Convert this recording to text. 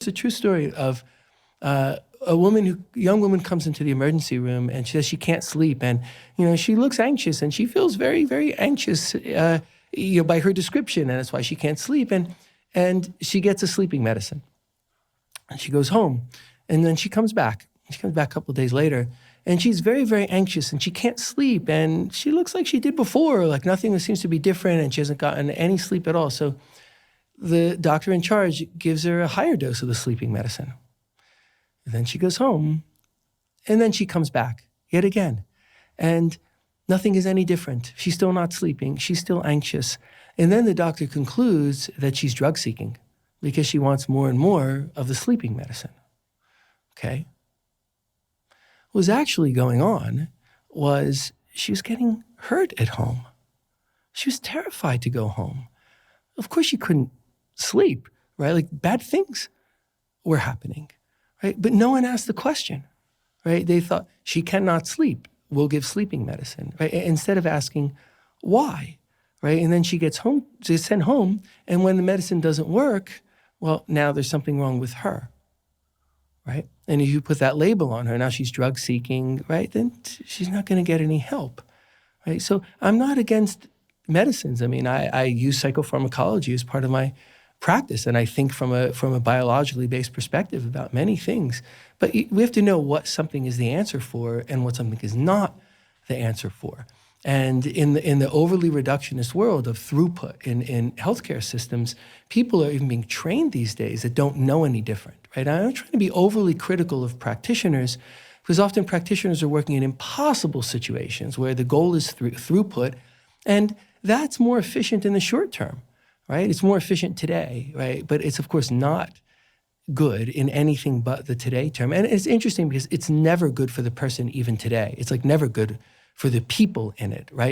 It's a true story of young woman comes into the emergency room and she says she can't sleep, and she looks anxious and she feels very, very anxious, by her description, and that's why she can't sleep. And she gets a sleeping medicine, and she goes home, and then she comes back. She comes back a couple of days later, and she's very, very anxious, and she can't sleep, and she looks like she did before, like nothing seems to be different, and she hasn't gotten any sleep at all. So the doctor in charge gives her a higher dose of the sleeping medicine. And then she goes home, and then she comes back yet again. And nothing is any different. She's still not sleeping. She's still anxious. And then the doctor concludes that she's drug seeking because she wants more and more of the sleeping medicine. Okay? What was actually going on was she was getting hurt at home. She was terrified to go home. Of course she couldn't sleep, right? Like bad things were happening, right? But no one asked the question, right? They thought she cannot sleep. We'll give sleeping medicine, right? Instead of asking why, right? And then she gets home, she's sent home, and when the medicine doesn't work, well, now there's something wrong with her, right? And if you put that label on her, now she's drug seeking, right? Then she's not going to get any help, right? So I'm not against medicines. I mean, I use psychopharmacology as part of my practice, and I think from a biologically based perspective about many things. But we have to know what something is the answer for and what something is not the answer for. And in the overly reductionist world of throughput in healthcare systems, people are even being trained these days that don't know any different, right? I'm not trying to be overly critical of practitioners, because often practitioners are working in impossible situations where the goal is throughput, and that's more efficient in the short term, right? It's more efficient today, right? But it's, of course, not good in anything but the today term. And it's interesting because it's never good for the person even today. It's like never good for the people in it, right?